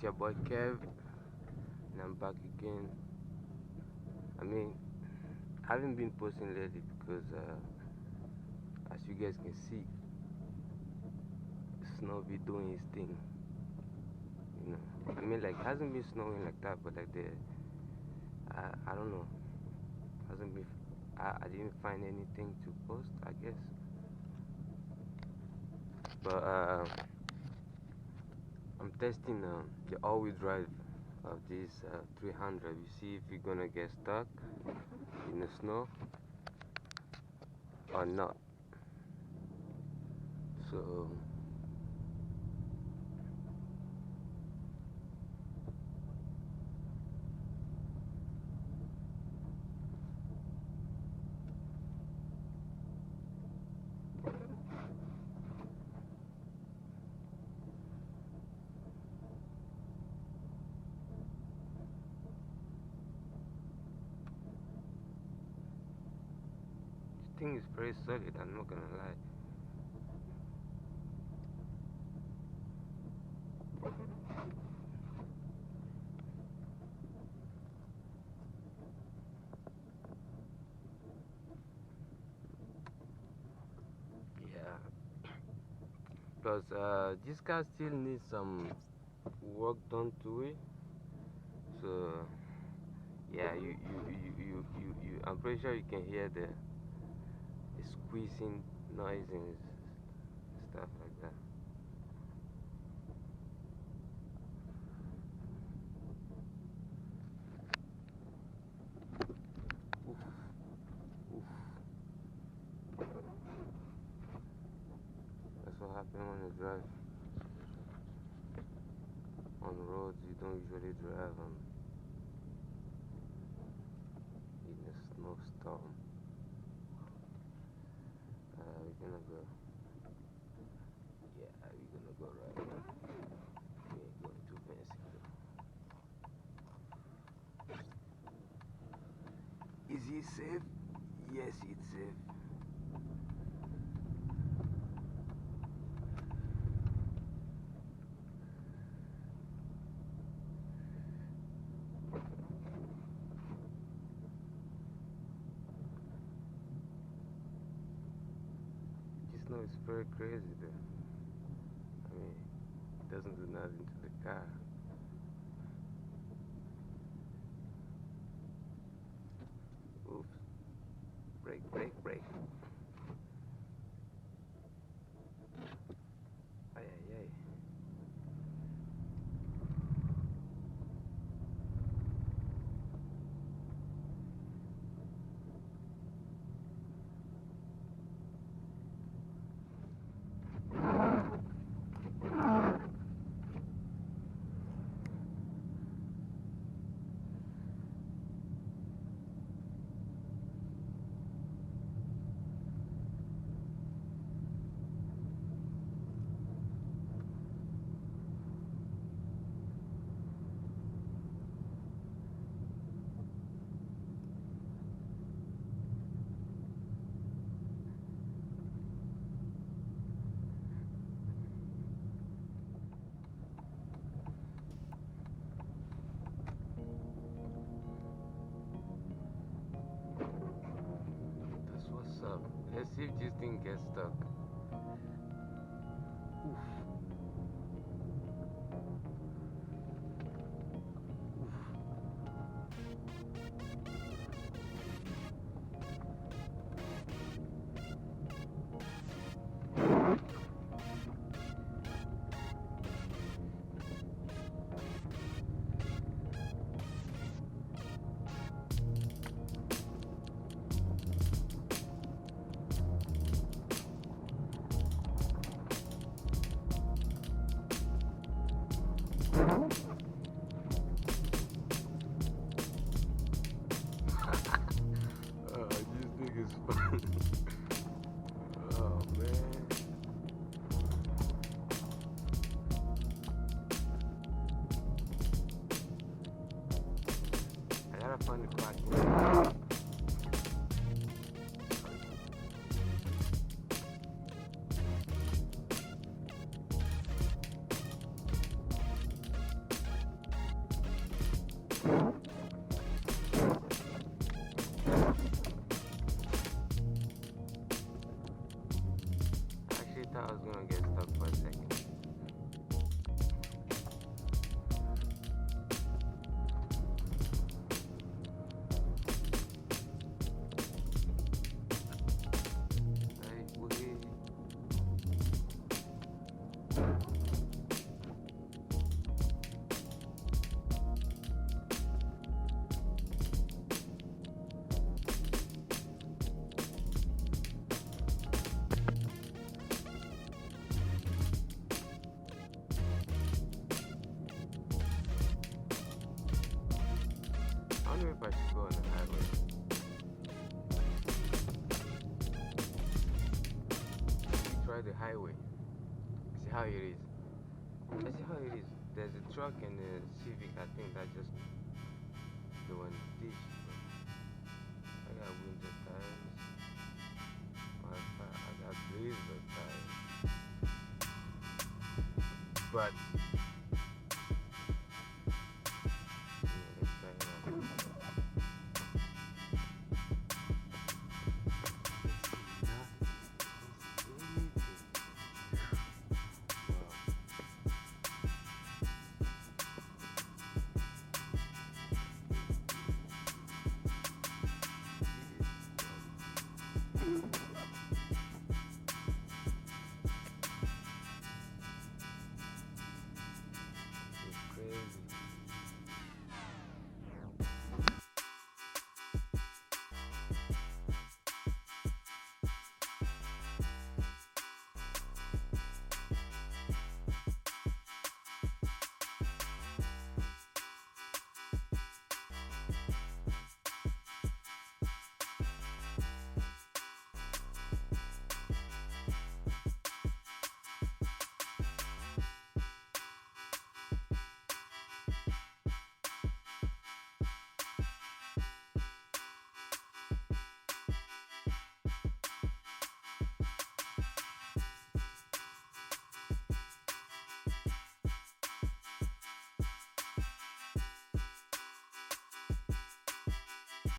It's your boy Kev, and I'm back again. I mean, I haven't been posting lately because, as you guys can see, snow be doing his thing. You know, I mean, like, hasn't been snowing like that, but like I don't know, hasn't been. I didn't find anything to post, I guess. But I'm testing the all-wheel drive of this 300. You see if you're gonna get stuck in the snow or not. So this thing is very solid, I'm not gonna lie. Yeah, because this car still needs some work done to it. So yeah, I'm pretty sure you can hear the squeezing noise and stuff like that. Oof, oof. That's what happens when you drive on roads you don't usually drive on in a snowstorm. We're gonna go. Yeah, we're gonna go right now. We ain't going too fancy though. Is it safe? Yes, it's safe. This snow is very crazy though. I mean, it doesn't do nothing to the car. Oops. Brake, brake, brake. Ay, ay, ay. That's what's up. Let's see if this thing gets stuck. Oof. This thing is fun. Oh man. I gotta find the crack. thought I was gonna get stuck for a second. Highway. I don't know if I should go on the highway. We try the highway. See how it is. Let's see how it is. There's a truck and a Civic. I think that's just the one dish. I got winter tires. I got blazer tires. But